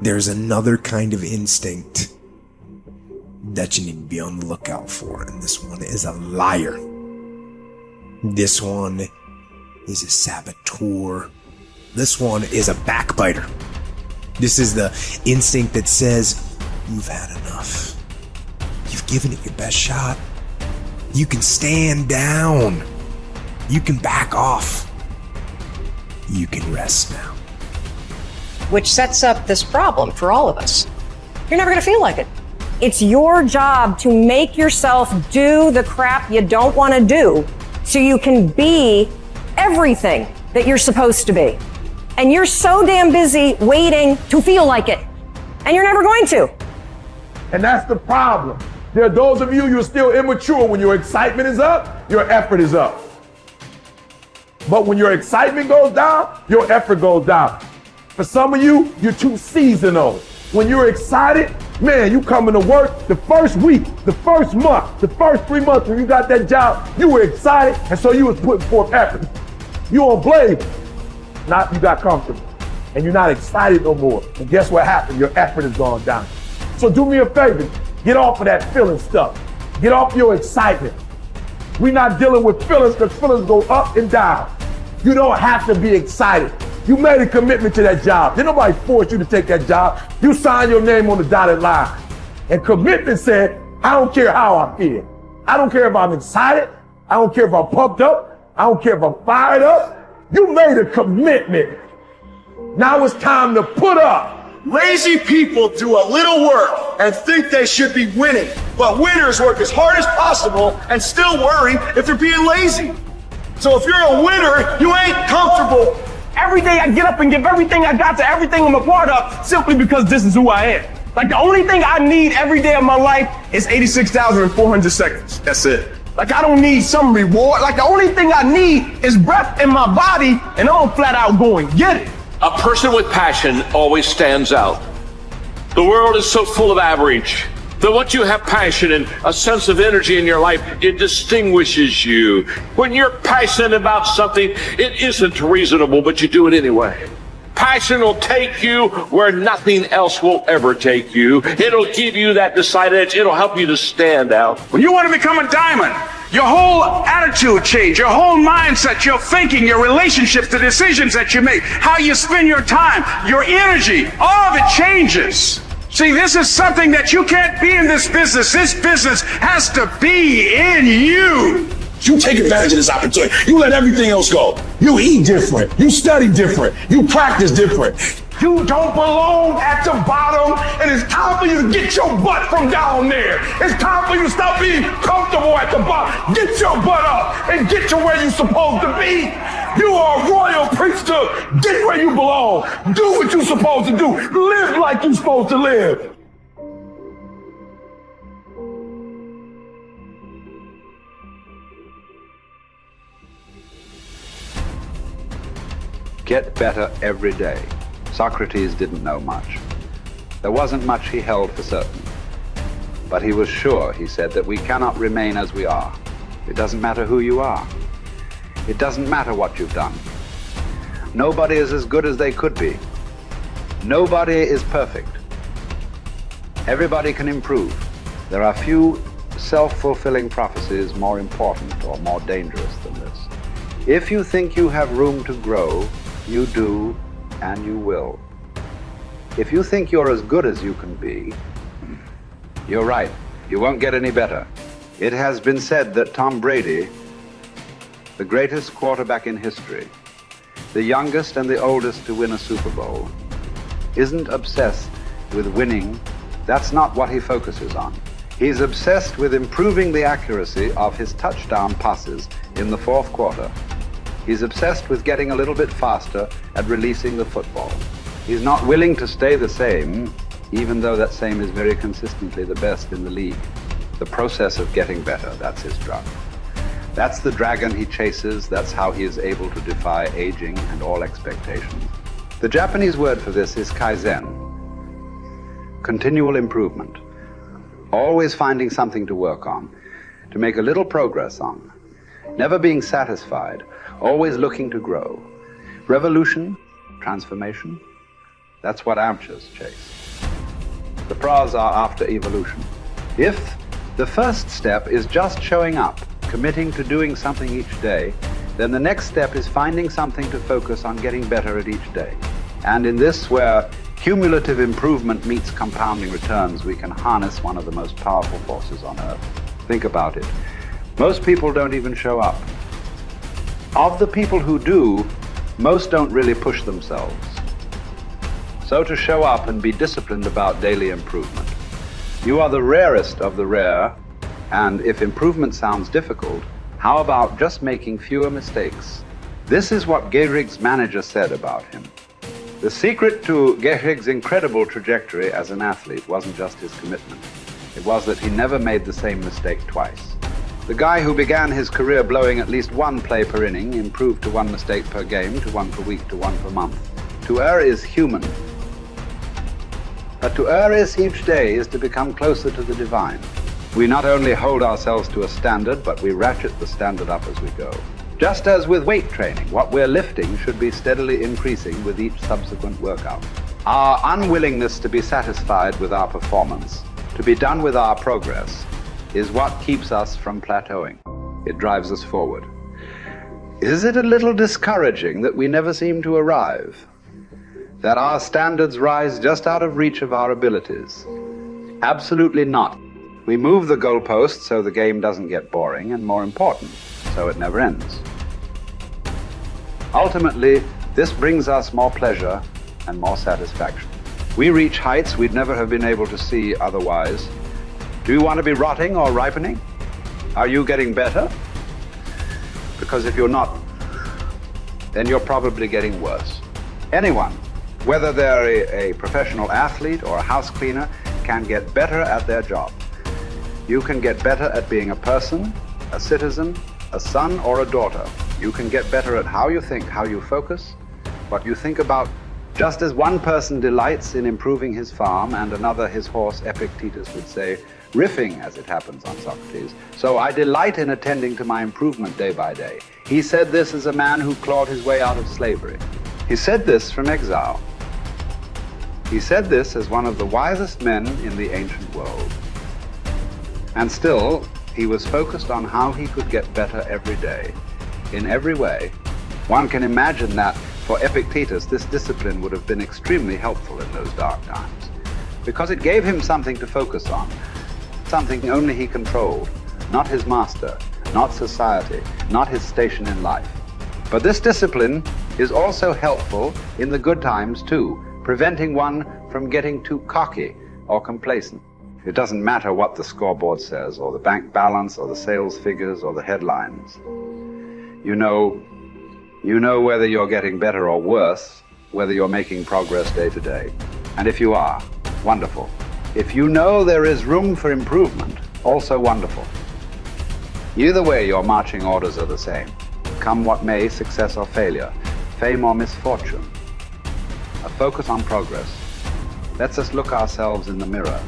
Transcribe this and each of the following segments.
there's another kind of instinct that you need to be on the lookout for, and this one is a liar. This one is a saboteur. This one is a backbiter. This is the instinct that says, you've had enough. You've given it your best shot. You can stand down. You can back off. You can rest now. Which sets up this problem for all of us. You're never going to feel like it. It's your job to make yourself do the crap you don't want to do so you can be everything that you're supposed to be. And you're so damn busy waiting to feel like it. And you're never going to. And that's the problem. There are those of you, you're still immature. When your excitement is up, your effort is up. But when your excitement goes down, your effort goes down. For some of you, you're too seasonal. When you're excited, man, you coming to work the first week, the first month, the first 3 months when you got that job, you were excited, and so you was putting forth effort. You on blade. Not you got comfortable. And you're not excited no more. And guess what happened? Your effort has gone down. So do me a favor. Get off of that feeling stuff. Get off your excitement. We're not dealing with feelings because feelings go up and down. You don't have to be excited. You made a commitment to that job. Did nobody force you to take that job? You signed your name on the dotted line. And commitment said, I don't care how I feel. I don't care if I'm excited. I don't care if I'm pumped up. I don't care if I'm fired up. You made a commitment. Now it's time to put up. Lazy people do a little work and think they should be winning, but winners work as hard as possible and still worry if they're being lazy. So if you're a winner, you ain't comfortable. Every day I get up and give everything I got to everything I'm a part of simply because this is who I am. Like the only thing I need every day of my life is 86,400 seconds. That's it. Like I don't need some reward. Like the only thing I need is breath in my body and I'm flat out going, get it. A person with passion always stands out. The world is so full of average that once you have passion and a sense of energy in your life, it distinguishes you. When you're passionate about something, it isn't reasonable, but you do it anyway. Passion will take you where nothing else will ever take you. It'll give you that decided edge. It'll help you to stand out. When you want to become a diamond, your whole attitude change, your whole mindset, your thinking, your relationships, the decisions that you make, how you spend your time, your energy, all of it changes. See, this is something that you can't be in this business. This business has to be in you. You take advantage of this opportunity. You let everything else go. You eat different. You study different. You practice different. You don't belong at the bottom, and it's time for you to get your butt from down there. It's time for you to stop being comfortable at the bottom. Get your butt up and get to where you're supposed to be. You are a royal priesthood. Get where you belong. Do what you're supposed to do. Live like you're supposed to live. Get better every day. Socrates didn't know much. There wasn't much he held for certain. But he was sure, he said, that we cannot remain as we are. It doesn't matter who you are. It doesn't matter what you've done. Nobody is as good as they could be. Nobody is perfect. Everybody can improve. There are few self-fulfilling prophecies more important or more dangerous than this. If you think you have room to grow, you do, and you will. If you think you're as good as you can be, you're right. You won't get any better. It has been said that Tom Brady, the greatest quarterback in history, the youngest and the oldest to win a Super Bowl, isn't obsessed with winning. That's not what he focuses on. He's obsessed with improving the accuracy of his touchdown passes in the fourth quarter. He's obsessed with getting a little bit faster at releasing the football. He's not willing to stay the same, even though that same is very consistently the best in the league. The process of getting better, that's his drug. That's the dragon he chases. That's how he is able to defy aging and all expectations. The Japanese word for this is kaizen, continual improvement. Always finding something to work on, to make a little progress on. Never being satisfied, always looking to grow. Revolution, transformation, That's what amateurs chase. The pros are after evolution. If the first step is just showing up, committing to doing something each day, then the next step is finding something to focus on getting better at each day. And in this, where cumulative improvement meets compounding returns, we can harness one of the most powerful forces on earth. Think about it. Most people don't even show up. Of the people who do, most don't really push themselves. So to show up and be disciplined about daily improvement. You are the rarest of the rare, and if improvement sounds difficult, how about just making fewer mistakes? This is what Gehrig's manager said about him. The secret to Gehrig's incredible trajectory as an athlete wasn't just his commitment. It was that he never made the same mistake twice. The guy who began his career blowing at least one play per inning improved to one mistake per game, to one per week, to one per month. To err is human. But to err is each day is to become closer to the divine. We not only hold ourselves to a standard, but we ratchet the standard up as we go. Just as with weight training, what we're lifting should be steadily increasing with each subsequent workout. Our unwillingness to be satisfied with our performance, to be done with our progress, is what keeps us from plateauing. It drives us forward. Is it a little discouraging that we never seem to arrive? That our standards rise just out of reach of our abilities? Absolutely not. We move the goalpost so the game doesn't get boring, and more important, so it never ends. Ultimately, this brings us more pleasure and more satisfaction. We reach heights we'd never have been able to see otherwise. Do you want to be rotting or ripening? Are you getting better? Because if you're not, then you're probably getting worse. Anyone, whether they're a professional athlete or a house cleaner, can get better at their job. You can get better at being a person, a citizen, a son or a daughter. You can get better at how you think, how you focus, what you think about. Just as one person delights in improving his farm and another his horse, Epictetus would say, riffing as it happens on Socrates, so I delight in attending to my improvement day by day. He said this as a man who clawed his way out of slavery. He said this from exile. He said this as one of the wisest men in the ancient world. And still, he was focused on how he could get better every day, in every way. One can imagine that for Epictetus, this discipline would have been extremely helpful in those dark times, because it gave him something to focus on, something only he controlled, not his master, not society, not his station in life. But this discipline is also helpful in the good times too, preventing one from getting too cocky or complacent. It doesn't matter what the scoreboard says, or the bank balance, or the sales figures, or the headlines. You know whether you're getting better or worse, whether you're making progress day to day. And if you are, wonderful. If you know there is room for improvement, also wonderful. Either way, your marching orders are the same. Come what may, success or failure, fame or misfortune. A focus on progress lets us look ourselves in the mirror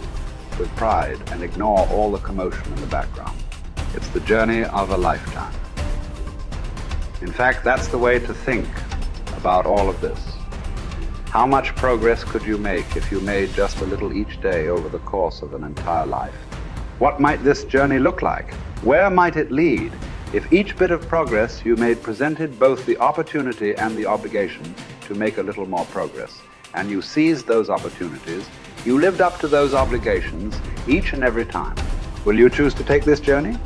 with pride and ignore all the commotion in the background. It's the journey of a lifetime. In fact, that's the way to think about all of this. How much progress could you make if you made just a little each day over the course of an entire life? What might this journey look like? Where might it lead if each bit of progress you made presented both the opportunity and the obligation to make a little more progress, and you seized those opportunities, you lived up to those obligations each and every time? Will you choose to take this journey?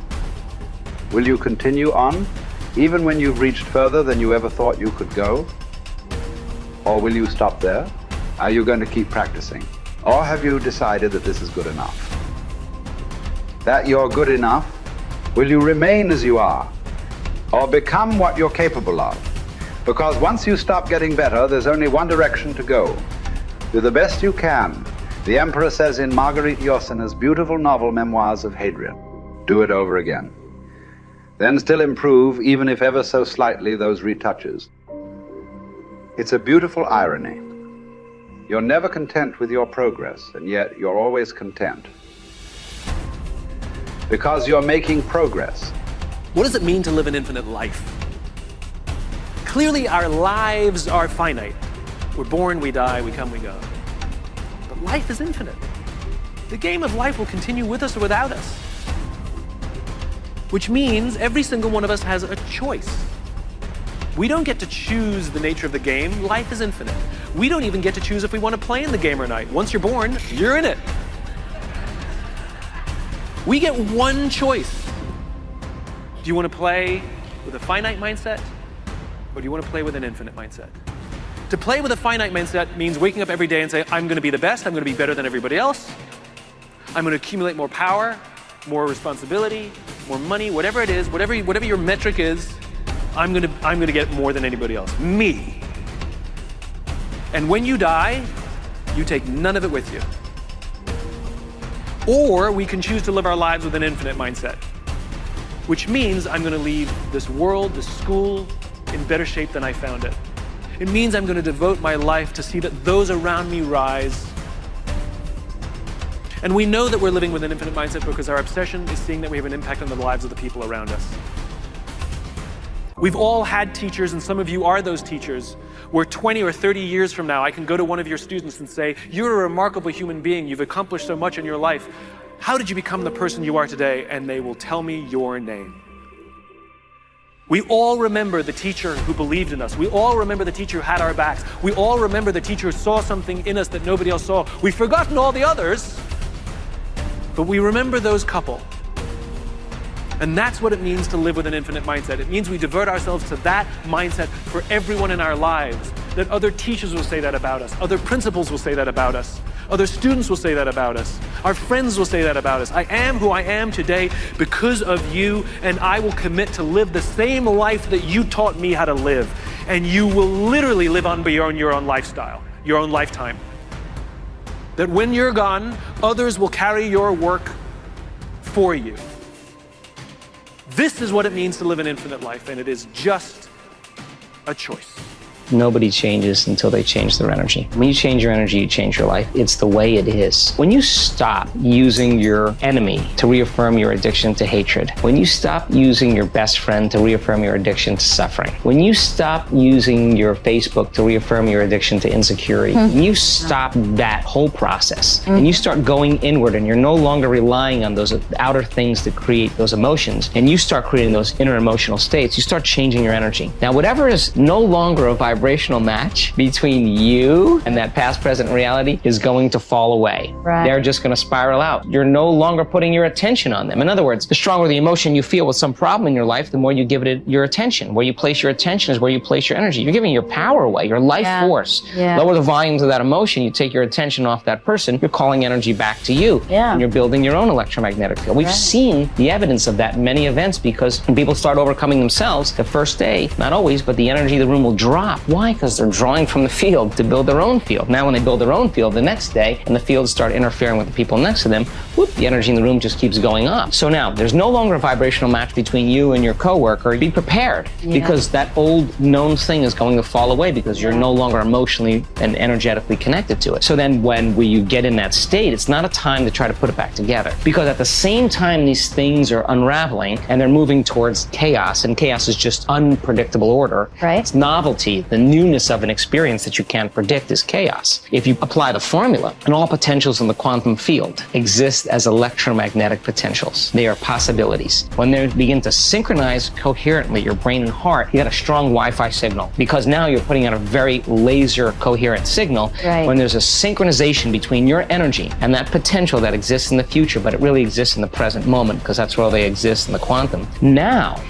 Will you continue on, even when you've reached further than you ever thought you could go? Or will you stop there? Are you going to keep practicing? Or have you decided that this is good enough? That you're good enough? Will you remain as you are? Or become what you're capable of? Because once you stop getting better, there's only one direction to go. Do the best you can. The Emperor says in Marguerite Yourcenar's beautiful novel Memoirs of Hadrian. Do it over again. Then still improve, even if ever so slightly, those retouches. It's a beautiful irony. You're never content with your progress, and yet you're always content. Because you're making progress. What does it mean to live an infinite life? Clearly, our lives are finite. We're born, we die, we come, we go. But life is infinite. The game of life will continue with us or without us. Which means every single one of us has a choice. We don't get to choose the nature of the game. Life is infinite. We don't even get to choose if we want to play in the game or not. Once you're born, you're in it. We get one choice. Do you want to play with a finite mindset, or do you want to play with an infinite mindset? To play with a finite mindset means waking up every day and say, I'm going to be the best, I'm going to be better than everybody else, I'm going to accumulate more power, more responsibility, more money, whatever it is, whatever your metric is, I'm going to get more than anybody else. Me. And when you die, you take none of it with you. Or we can choose to live our lives with an infinite mindset, which means I'm going to leave this world, this school, in better shape than I found it. It means I'm going to devote my life to see that those around me rise. And we know that we're living with an infinite mindset because our obsession is seeing that we have an impact on the lives of the people around us. We've all had teachers, and some of you are those teachers, where 20 or 30 years from now, I can go to one of your students and say, you're a remarkable human being, you've accomplished so much in your life. How did you become the person you are today? And they will tell me your name. We all remember the teacher who believed in us. We all remember the teacher who had our backs. We all remember the teacher who saw something in us that nobody else saw. We've forgotten all the others, but we remember those couple. And that's what it means to live with an infinite mindset. It means we divert ourselves to that mindset for everyone in our lives. That other teachers will say that about us. Other principals will say that about us. Other students will say that about us. Our friends will say that about us. I am who I am today because of you, and I will commit to live the same life that you taught me how to live. And you will literally live on beyond your own lifestyle, your own lifetime. That when you're gone, others will carry your work for you. This is what it means to live an infinite life, and it is just a choice. Nobody changes until they change their energy. When you change your energy, you change your life. It's the way it is. When you stop using your enemy to reaffirm your addiction to hatred, when you stop using your best friend to reaffirm your addiction to suffering, when you stop using your Facebook to reaffirm your addiction to insecurity, when you stop that whole process and you start going inward and you're no longer relying on those outer things to create those emotions, and you start creating those inner emotional states, you start changing your energy. Now, whatever is no longer a vibrational match between you and that past, present reality is going to fall away. Right. They're just going to spiral out. You're no longer putting your attention on them. In other words, the stronger the emotion you feel with some problem in your life, the more you give it your attention. Where you place your attention is where you place your energy. You're giving your power away, your life force. Yeah. Lower the volumes of that emotion, you take your attention off that person, you're calling energy back to you. Yeah. And you're building your own electromagnetic field. We've seen the evidence of that in many events, because when people start overcoming themselves, the first day, not always, but the energy of the room will drop. Why? Because they're drawing from the field to build their own field. Now when they build their own field the next day and the fields start interfering with the people next to them, whoop, the energy in the room just keeps going up. So now there's no longer a vibrational match between you and your coworker. Be prepared, because that old known thing is going to fall away because you're no longer emotionally and energetically connected to it. So then when you get in that state, it's not a time to try to put it back together, because at the same time these things are unraveling and they're moving towards chaos, and chaos is just unpredictable order. Right. It's novelty, the newness of an experience that you can't predict is chaos. If you apply the formula, and all potentials in the quantum field exist as electromagnetic potentials. They are possibilities. When they begin to synchronize coherently, your brain and heart, you got a strong Wi-Fi signal, because now you're putting out a very laser coherent signal. Right. When there's a synchronization between your energy and that potential that exists in the future, but it really exists in the present moment, because that's where they exist in the quantum. Now,